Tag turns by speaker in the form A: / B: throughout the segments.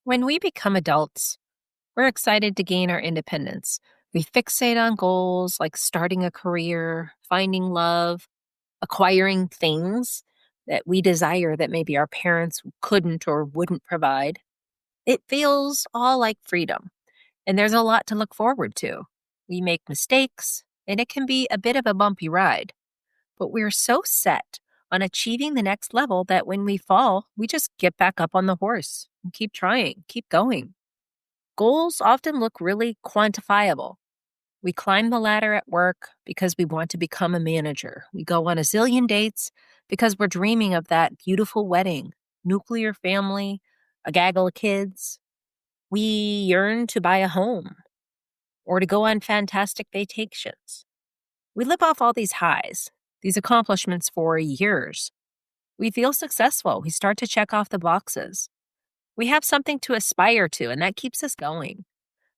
A: When we become adults, we're excited to gain our independence. We fixate on goals like starting a career, finding love, acquiring things that we desire that maybe our parents couldn't or wouldn't provide. It feels all like freedom, and there's a lot to look forward to. We make mistakes, and it can be a bit of a bumpy ride, but we're so set on achieving the next level that when we fall, we just get back up on the horse and keep trying, keep going. Goals often look really quantifiable. We climb the ladder at work because we want to become a manager. We go on a zillion dates because we're dreaming of that beautiful wedding, nuclear family, a gaggle of kids. We yearn to buy a home or to go on fantastic vacations. We live off all these highs, these accomplishments for years. We feel successful. We start to check off the boxes. We have something to aspire to, and that keeps us going.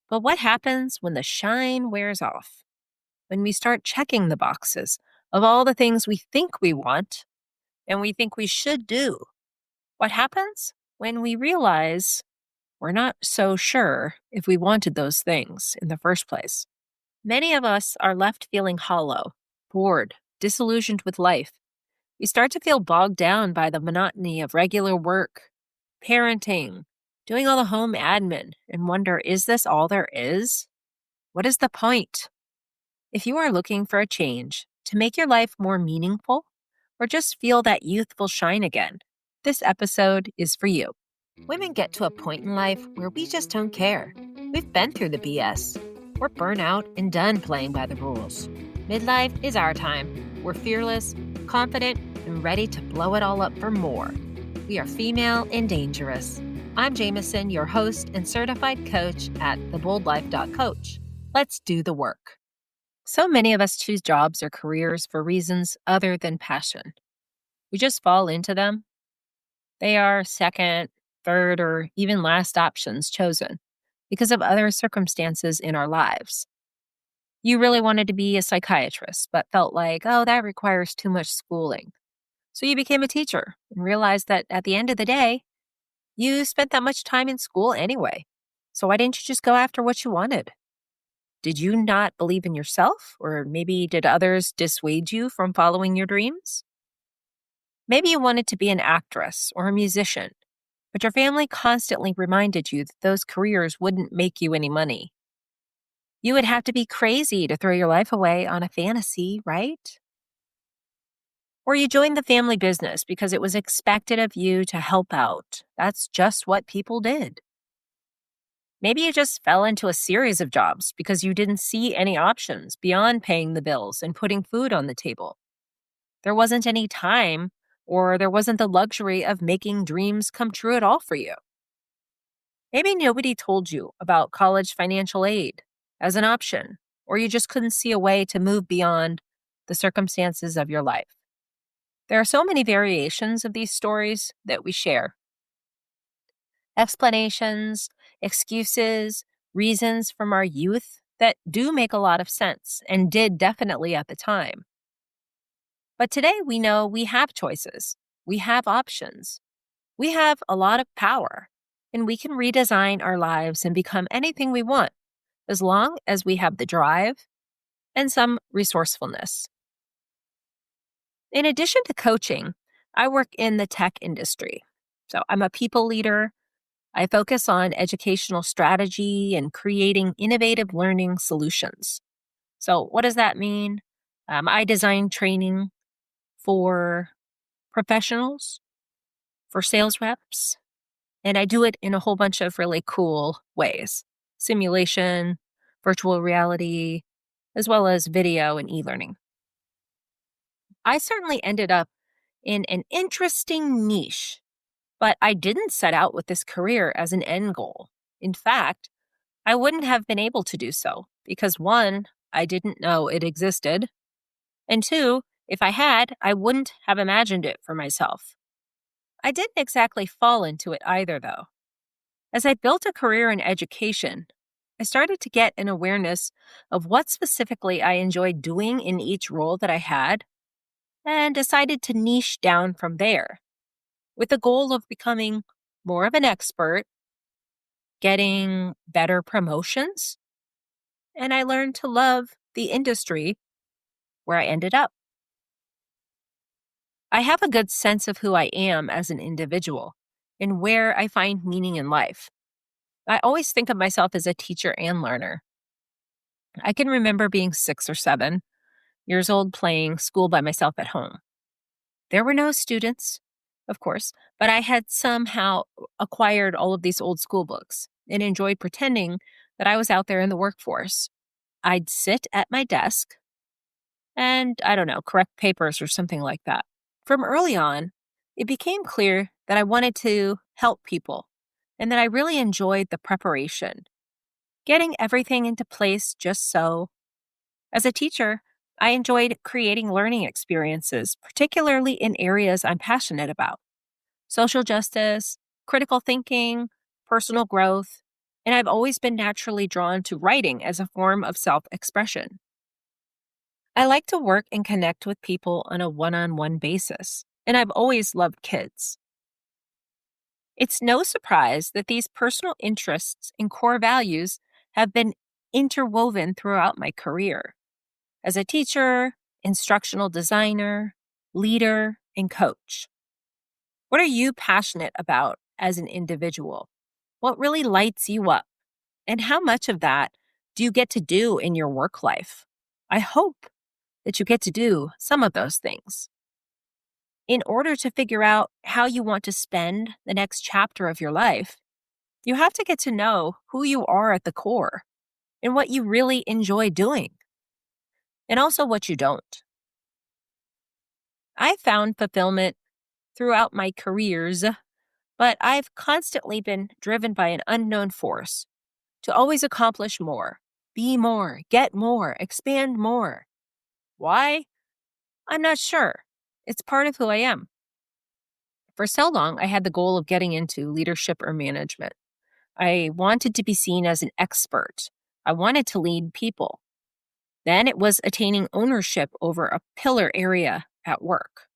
A: But what happens when the shine wears off? When we start checking the boxes of all the things we think we want and we think we should do? What happens when we realize we're not so sure if we wanted those things in the first place? Many of us are left feeling hollow, bored, disillusioned with life. We start to feel bogged down by the monotony of regular work, parenting, doing all the home admin, and wonder, is this all there is? What is the point? If you are looking for a change to make your life more meaningful or just feel that youthful shine again, this episode is for you. Women get to a point in life where we just don't care. We've been through the BS. We're burnt out and done playing by the rules. Midlife is our time. We're fearless, confident, and ready to blow it all up for more. We are female and dangerous. I'm Jamesyn, your host and certified coach at theboldlife.coach. Let's do the work. So many of us choose jobs or careers for reasons other than passion. We just fall into them. They are second, third, or even last options chosen because of other circumstances in our lives. You really wanted to be a psychiatrist, but felt like, oh, that requires too much schooling. So you became a teacher and realized that at the end of the day, you spent that much time in school anyway. So why didn't you just go after what you wanted? Did you not believe in yourself? Or maybe did others dissuade you from following your dreams? Maybe you wanted to be an actress or a musician, but your family constantly reminded you that those careers wouldn't make you any money. You would have to be crazy to throw your life away on a fantasy, right? Or you joined the family business because it was expected of you to help out. That's just what people did. Maybe you just fell into a series of jobs because you didn't see any options beyond paying the bills and putting food on the table. There wasn't any time, or there wasn't the luxury of making dreams come true at all for you. Maybe nobody told you about college financial aid as an option, or you just couldn't see a way to move beyond the circumstances of your life. There are so many variations of these stories that we share. Explanations, excuses, reasons from our youth that do make a lot of sense and did definitely at the time. But today we know we have choices, we have options, we have a lot of power, and we can redesign our lives and become anything we want as long as we have the drive and some resourcefulness. In addition to coaching, I work in the tech industry. So I'm a people leader. I focus on educational strategy and creating innovative learning solutions. So what does that mean? I design training for professionals, for sales reps, and I do it in a whole bunch of really cool ways. Simulation, virtual reality, as well as video and e-learning. I certainly ended up in an interesting niche, but I didn't set out with this career as an end goal. In fact, I wouldn't have been able to do so because one, I didn't know it existed, and two, if I had, I wouldn't have imagined it for myself. I didn't exactly fall into it either, though. As I built a career in education, I started to get an awareness of what specifically I enjoyed doing in each role that I had, and decided to niche down from there, with the goal of becoming more of an expert getting better promotions, and I learned to love the industry where I ended up. I have a good sense of who I am as an individual and where I find meaning in life. I always think of myself as a teacher and learner. I can remember being 6 or 7 years old playing school by myself at home. There were no students, of course, but I had somehow acquired all of these old school books and enjoyed pretending that I was out there in the workforce. I'd sit at my desk and, I don't know, correct papers or something like that. From early on, it became clear that I wanted to help people and that I really enjoyed the preparation, getting everything into place just so. As a teacher, I enjoyed creating learning experiences, particularly in areas I'm passionate about: social justice, critical thinking, personal growth, and I've always been naturally drawn to writing as a form of self expression. I like to work and connect with people on a one on one basis, and I've always loved kids. It's no surprise that these personal interests and core values have been interwoven throughout my career as a teacher, instructional designer, leader, and coach. What are you passionate about as an individual? What really lights you up? And how much of that do you get to do in your work life? I hope that you get to do some of those things. In order to figure out how you want to spend the next chapter of your life, you have to get to know who you are at the core and what you really enjoy doing, and also what you don't. I found fulfillment throughout my careers, but I've constantly been driven by an unknown force to always accomplish more, be more, get more, expand more. Why? I'm not sure. It's part of who I am. For so long, I had the goal of getting into leadership or management. I wanted to be seen as an expert. I wanted to lead people. Then it was attaining ownership over a pillar area at work.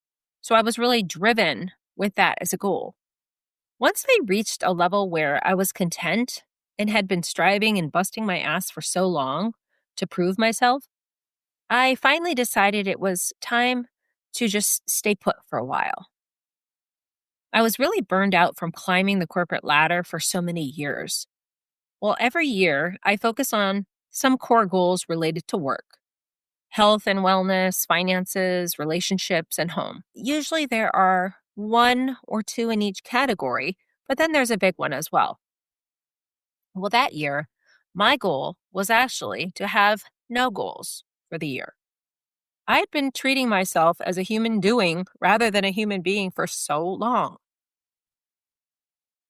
A: So I was really driven with that as a goal. Once I reached a level where I was content and had been striving and busting my ass for so long to prove myself, I finally decided it was time to just stay put for a while. I was really burned out from climbing the corporate ladder for so many years. Well, every year I focus on some core goals related to work: health and wellness, finances, relationships, and home. Usually there are one or two in each category, but then there's a big one as well. Well, that year, my goal was actually to have no goals for the year. I had been treating myself as a human doing rather than a human being for so long.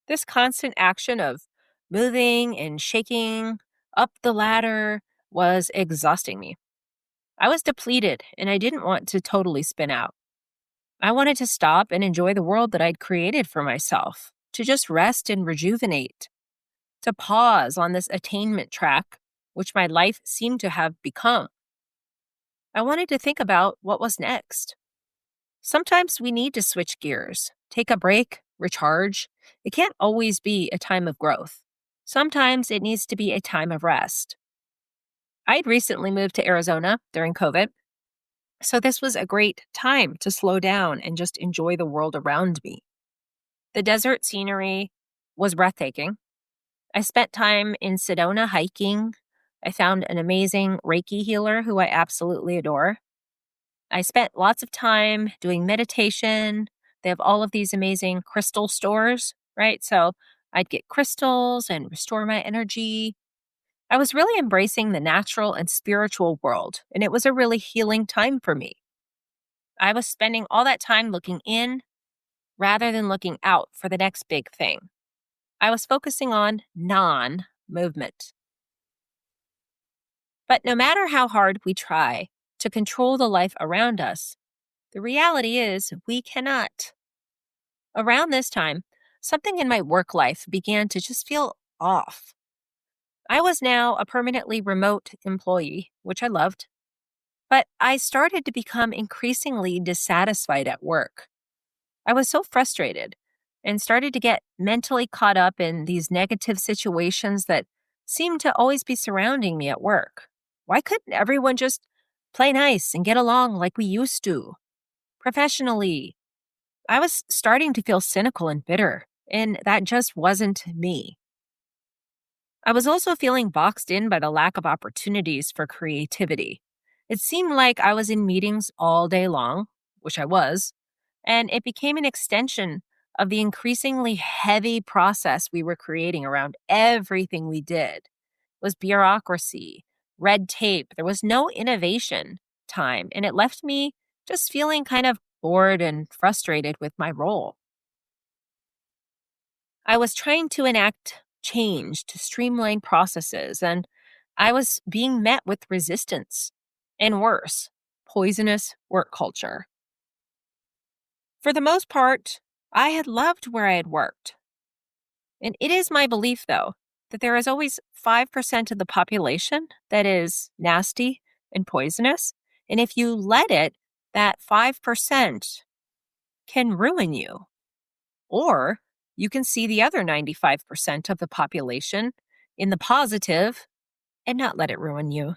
A: This constant action of moving and shaking up the ladder was exhausting me. I was depleted and I didn't want to totally spin out. I wanted to stop and enjoy the world that I'd created for myself, to just rest and rejuvenate, to pause on this attainment track, which my life seemed to have become. I wanted to think about what was next. Sometimes we need to switch gears, take a break, recharge. It can't always be a time of growth. Sometimes it needs to be a time of rest. I'd recently moved to Arizona during COVID, so this was a great time to slow down and just enjoy the world around me. The desert scenery was breathtaking. I spent time in Sedona hiking. I found an amazing Reiki healer who I absolutely adore. I spent lots of time doing meditation. They have all of these amazing crystal stores, right? So I'd get crystals and restore my energy. I was really embracing the natural and spiritual world, and it was a really healing time for me. I was spending all that time looking in rather than looking out for the next big thing. I was focusing on non movement. But no matter how hard we try to control the life around us, the reality is we cannot. Around this time, something in my work life began to just feel off. I was now a permanently remote employee, which I loved, but I started to become increasingly dissatisfied at work. I was so frustrated and started to get mentally caught up in these negative situations that seemed to always be surrounding me at work. Why couldn't everyone just play nice and get along like we used to? Professionally, I was starting to feel cynical and bitter, and that just wasn't me. I was also feeling boxed in by the lack of opportunities for creativity. It seemed like I was in meetings all day long, which I was, and it became an extension of the increasingly heavy process we were creating around everything we did. It was bureaucracy, red tape. There was no innovation time, and it left me just feeling kind of bored and frustrated with my role. I was trying to enact change to streamline processes, and I was being met with resistance and worse, poisonous work culture. For the most part, I had loved where I had worked. And it is my belief, though, that there is always 5% of the population that is nasty and poisonous. And if you let it, that 5% can ruin you. Or you can see the other 95% of the population in the positive and not let it ruin you.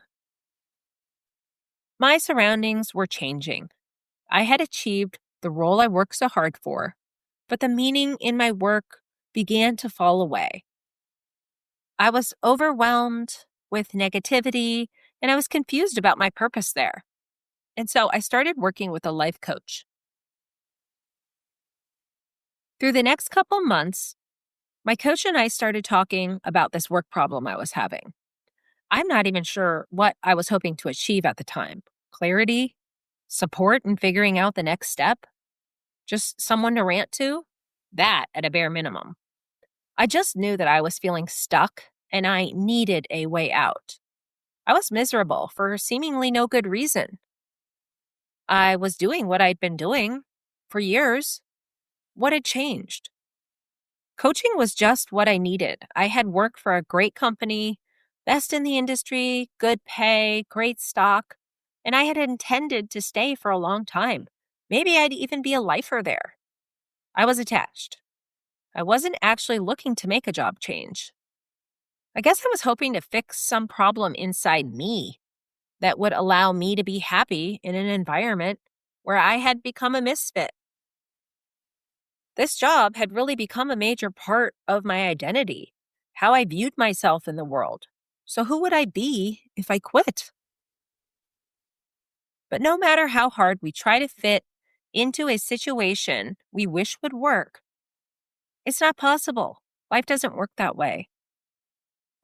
A: My surroundings were changing. I had achieved the role I worked so hard for, but the meaning in my work began to fall away. I was overwhelmed with negativity and I was confused about my purpose there. And so I started working with a life coach. Through the next couple months, my coach and I started talking about this work problem I was having. I'm not even sure what I was hoping to achieve at the time. Clarity, support in figuring out the next step, just someone to rant to, that at a bare minimum. I just knew that I was feeling stuck and I needed a way out. I was miserable for seemingly no good reason. I was doing what I'd been doing for years. What had changed? Coaching was just what I needed. I had worked for a great company, best in the industry, good pay, great stock, and I had intended to stay for a long time. Maybe I'd even be a lifer there. I was attached. I wasn't actually looking to make a job change. I guess I was hoping to fix some problem inside me that would allow me to be happy in an environment where I had become a misfit. This job had really become a major part of my identity, how I viewed myself in the world. So who would I be if I quit? But no matter how hard we try to fit into a situation we wish would work, it's not possible. Life doesn't work that way.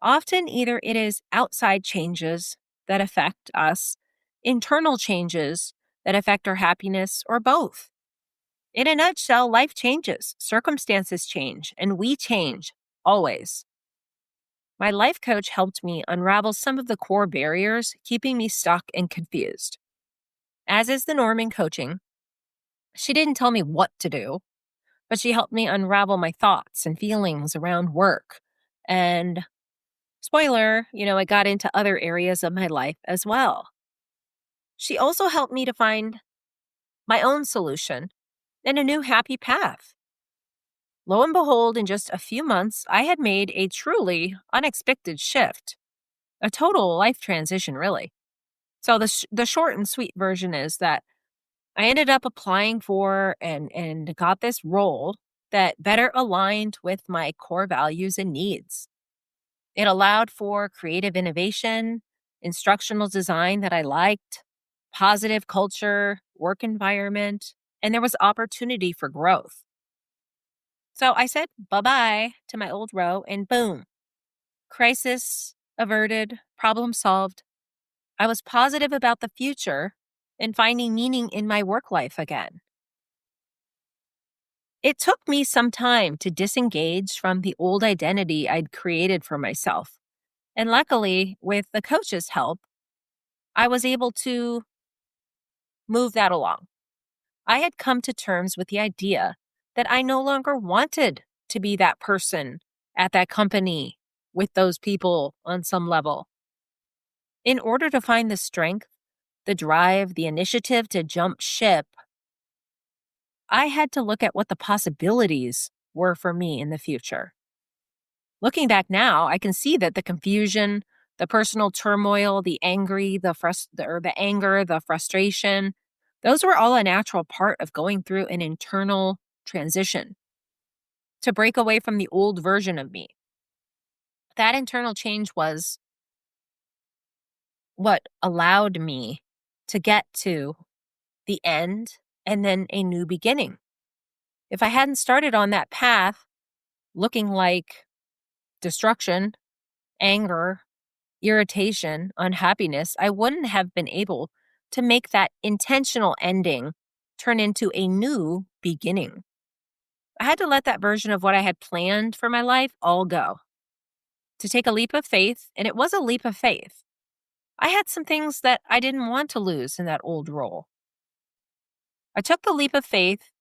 A: Often, either it is outside changes that affect us, internal changes that affect our happiness, or both. In a nutshell, life changes, circumstances change, and we change always. My life coach helped me unravel some of the core barriers keeping me stuck and confused. As is the norm in coaching, she didn't tell me what to do, but she helped me unravel my thoughts and feelings around work. And spoiler, I got into other areas of my life as well. She also helped me to find my own solution and a new happy path. Lo and behold, in just a few months, I had made a truly unexpected shift, a total life transition, really. So the short and sweet version is that I ended up applying for and got this role that better aligned with my core values and needs. It allowed for creative innovation, instructional design that I liked, positive culture, work environment, and there was opportunity for growth. So I said bye-bye to my old row and boom, crisis averted, problem solved. I was positive about the future and finding meaning in my work life again. It took me some time to disengage from the old identity I'd created for myself. And luckily, with the coach's help, I was able to move that along. I had come to terms with the idea that I no longer wanted to be that person at that company with those people on some level. In order to find the strength, the drive, the initiative to jump ship, I had to look at what the possibilities were for me in the future. Looking back now, I can see that the confusion, the personal turmoil, the angry, the anger, the frustration, those were all a natural part of going through an internal transition to break away from the old version of me. That internal change was what allowed me to get to the end and then a new beginning. If I hadn't started on that path looking like destruction, anger, irritation, unhappiness, I wouldn't have been able to make that intentional ending turn into a new beginning. I had to let that version of what I had planned for my life all go. To take a leap of faith, and it was a leap of faith. I had some things that I didn't want to lose in that old role. I took the leap of faith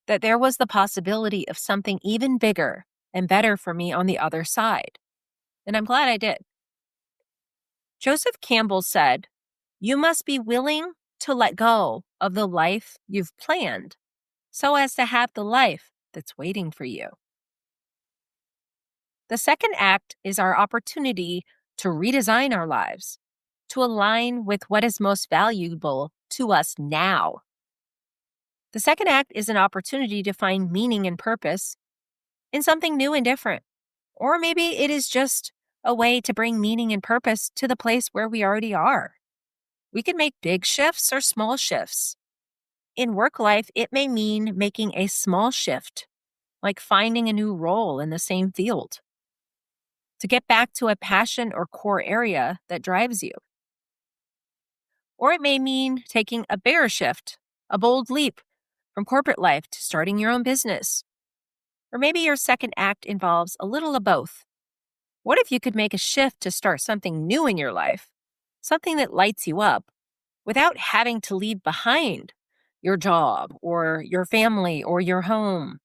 A: that there was the possibility of something even bigger and better for me on the other side. And I'm glad I did. Joseph Campbell said, "You must be willing to let go of the life you've planned so as to have the life that's waiting for you." The second act is our opportunity to redesign our lives, to align with what is most valuable to us now. The second act is an opportunity to find meaning and purpose in something new and different. Or maybe it is just a way to bring meaning and purpose to the place where we already are. We can make big shifts or small shifts. In work life, it may mean making a small shift, like finding a new role in the same field, to get back to a passion or core area that drives you. Or it may mean taking a bigger shift, a bold leap from corporate life to starting your own business. Or maybe your second act involves a little of both. What if you could make a shift to start something new in your life, something that lights you up, without having to leave behind your job or your family or your home?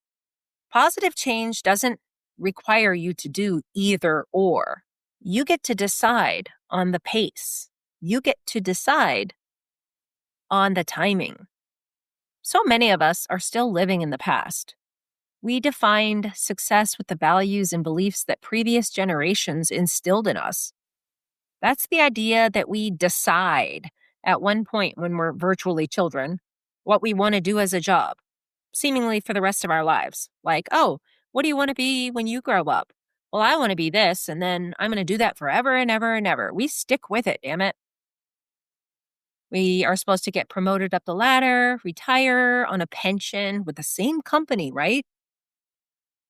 A: Positive change doesn't require you to do either or. You get to decide on the pace. You get to decide on the timing. So many of us are still living in the past. We defined success with the values and beliefs that previous generations instilled in us. That's the idea that we decide at one point when we're virtually children what we want to do as a job, seemingly for the rest of our lives. Like, oh, what do you want to be when you grow up? Well, I want to be this, and then I'm going to do that forever and ever and ever. We stick with it, damn it. We are supposed to get promoted up the ladder, retire on a pension with the same company, right?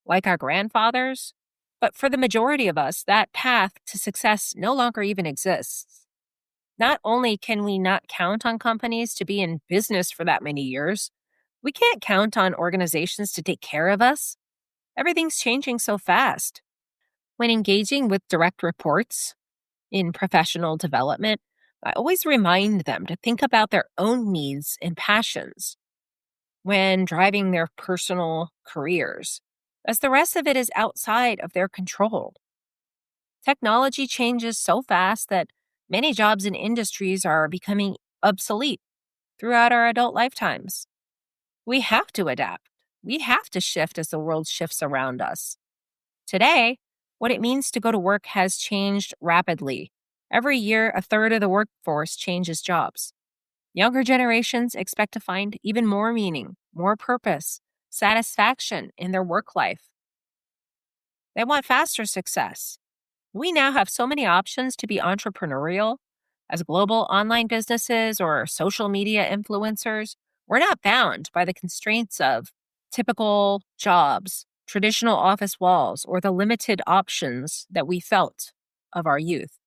A: Like our grandfathers. But for the majority of us, that path to success no longer even exists. Not only can we not count on companies to be in business for that many years, we can't count on organizations to take care of us. Everything's changing so fast. When engaging with direct reports in professional development, I always remind them to think about their own needs and passions when driving their personal careers, as the rest of it is outside of their control. Technology changes so fast that many jobs and industries are becoming obsolete throughout our adult lifetimes. We have to adapt. We have to shift as the world shifts around us. Today, what it means to go to work has changed rapidly. Every year, a third of the workforce changes jobs. Younger generations expect to find even more meaning, more purpose, satisfaction in their work life. They want faster success. We now have so many options to be entrepreneurial. As global online businesses or social media influencers, we're not bound by the constraints of typical jobs, traditional office walls, or the limited options that we felt of our youth.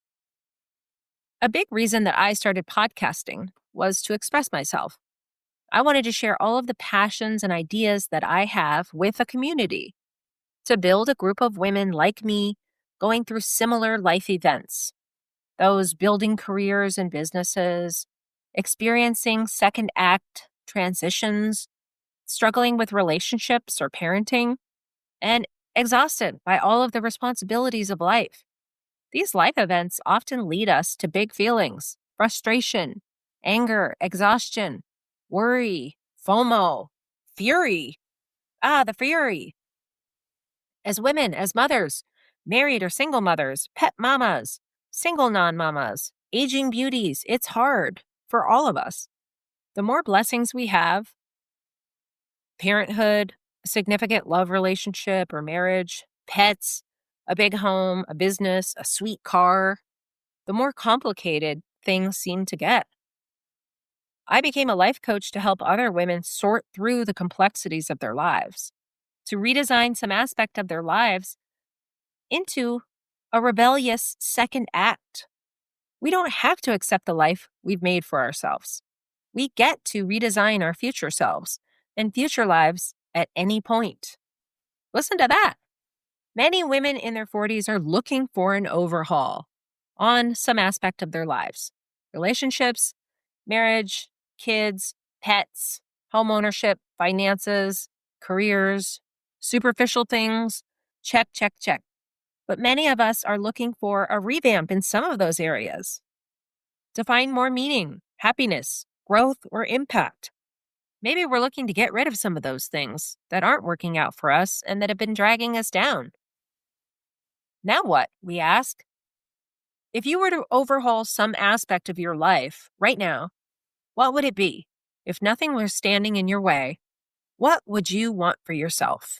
A: A big reason that I started podcasting was to express myself. I wanted to share all of the passions and ideas that I have with a community, to build a group of women like me going through similar life events, those building careers and businesses, experiencing second act transitions, struggling with relationships or parenting, and exhausted by all of the responsibilities of life. These life events often lead us to big feelings, frustration, anger, exhaustion, worry, FOMO, fury, The fury. As women, as mothers, married or single mothers, pet mamas, single non mamas, aging beauties, it's hard for all of us. The more blessings we have, parenthood, a significant love relationship or marriage, pets, a big home, a business, a sweet car, the more complicated things seem to get. I became a life coach to help other women sort through the complexities of their lives, to redesign some aspect of their lives into a rebellious second act. We don't have to accept the life we've made for ourselves. We get to redesign our future selves and future lives at any point. Listen to that. Many women in their 40s are looking for an overhaul on some aspect of their lives: relationships, marriage, kids, pets, home ownership, finances, careers, superficial things. Check, check, check. But many of us are looking for a revamp in some of those areas to find more meaning, happiness, growth, or impact. Maybe we're looking to get rid of some of those things that aren't working out for us and that have been dragging us down. Now what, we ask? If you were to overhaul some aspect of your life right now, what would it be? If nothing was standing in your way, what would you want for yourself?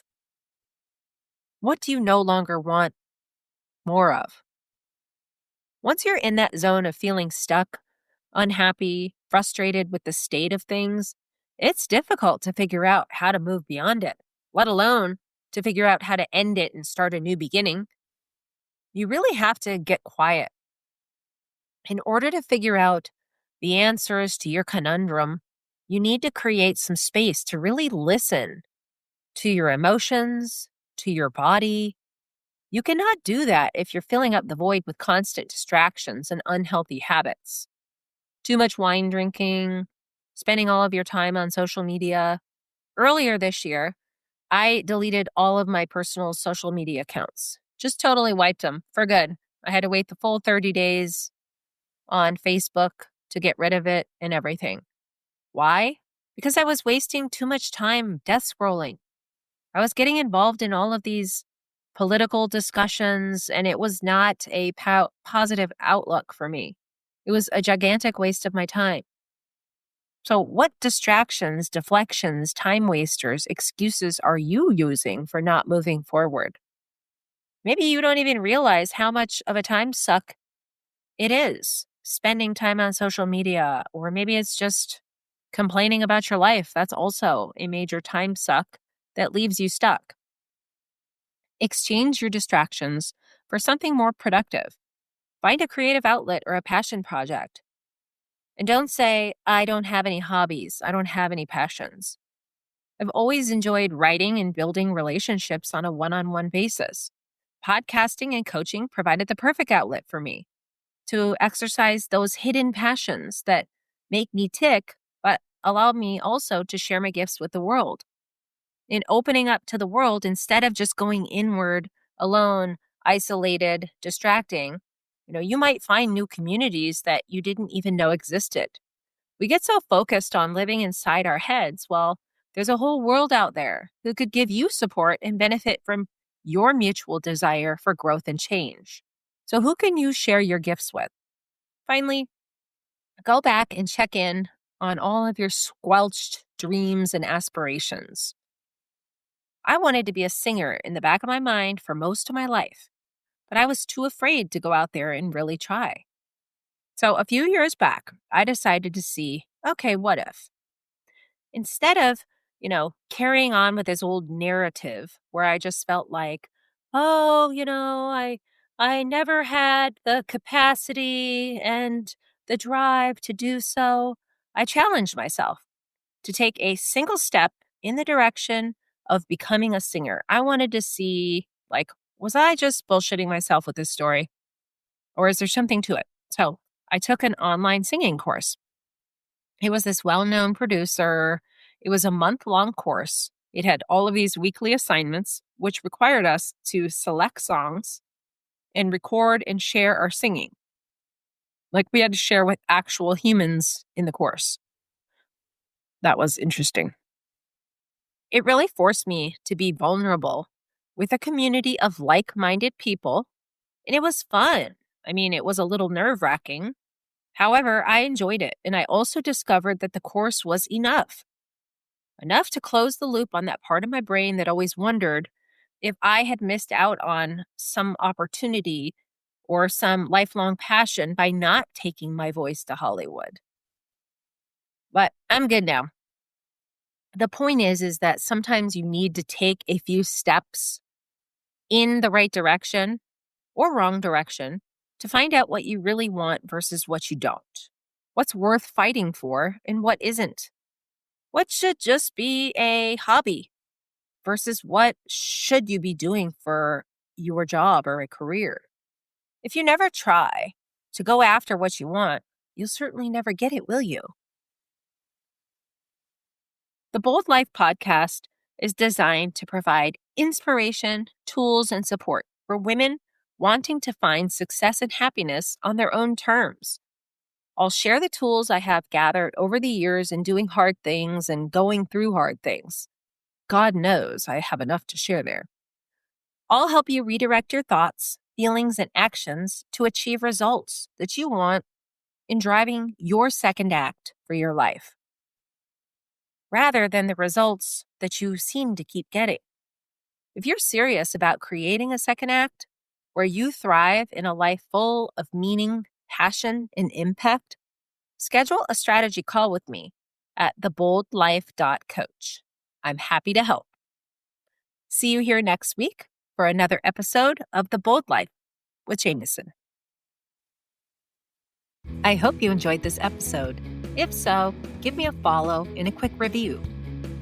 A: What do you no longer want more of? Once you're in that zone of feeling stuck, unhappy, frustrated with the state of things, it's difficult to figure out how to move beyond it, let alone to figure out how to end it and start a new beginning. You really have to get quiet. In order to figure out the answers to your conundrum, you need to create some space to really listen to your emotions, to your body. You cannot do that if you're filling up the void with constant distractions and unhealthy habits. Too much wine drinking, spending all of your time on social media. Earlier this year, I deleted all of my personal social media accounts. Just totally wiped them for good. I had to wait the full 30 days on Facebook to get rid of it and everything. Why? Because I was wasting too much time death scrolling. I was getting involved in all of these political discussions, and it was not a positive outlook for me. It was a gigantic waste of my time. So, what distractions, deflections, time wasters, excuses are you using for not moving forward? Maybe you don't even realize how much of a time suck it is spending time on social media, or maybe it's just complaining about your life. That's also a major time suck that leaves you stuck. Exchange your distractions for something more productive. Find a creative outlet or a passion project. And don't say, I don't have any hobbies. I don't have any passions. I've always enjoyed writing and building relationships on a one-on-one basis. Podcasting and coaching provided the perfect outlet for me to exercise those hidden passions that make me tick, but allow me also to share my gifts with the world. In opening up to the world, instead of just going inward, alone, isolated, distracting, you might find new communities that you didn't even know existed. We get so focused on living inside our heads. Well, there's a whole world out there who could give you support and benefit from your mutual desire for growth and change. So who can you share your gifts with? Finally, go back and check in on all of your squelched dreams and aspirations. I wanted to be a singer in the back of my mind for most of my life, but I was too afraid to go out there and really try. So a few years back, I decided to see, okay, what if? Instead of, carrying on with this old narrative where I just felt like, oh, I never had the capacity and the drive to do so, I challenged myself to take a single step in the direction of becoming a singer. I wanted to see, was I just bullshitting myself with this story? Or is there something to it? So I took an online singing course. It was this well-known producer. It was a month-long course. It had all of these weekly assignments, which required us to select songs and record and share our singing. Like we had to share with actual humans in the course. That was interesting. It really forced me to be vulnerable with a community of like minded people, and it was fun. I mean, it was a little nerve wracking. However, I enjoyed it, and I also discovered that the course was enough to close the loop on that part of my brain that always wondered if I had missed out on some opportunity or some lifelong passion by not taking my voice to Hollywood. But I'm good now. The point is that sometimes you need to take a few steps in the right direction or wrong direction to find out what you really want versus what you don't. What's worth fighting for and what isn't. What should just be a hobby versus what should you be doing for your job or a career. If you never try to go after what you want, you'll certainly never get it, will you? The Bold Life podcast is designed to provide inspiration, tools, and support for women wanting to find success and happiness on their own terms. I'll share the tools I have gathered over the years in doing hard things and going through hard things. God knows I have enough to share there. I'll help you redirect your thoughts, feelings, and actions to achieve results that you want in driving your second act for your life, rather than the results that you seem to keep getting. If you're serious about creating a second act where you thrive in a life full of meaning, passion, and impact, schedule a strategy call with me at theboldlife.coach. I'm happy to help. See you here next week for another episode of The Bold Life with Jamesyn. I hope you enjoyed this episode. If so, give me a follow and a quick review.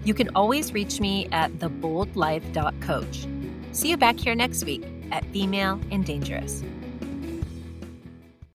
A: You can always reach me at theboldlife.coach. See you back here next week at Female and Dangerous.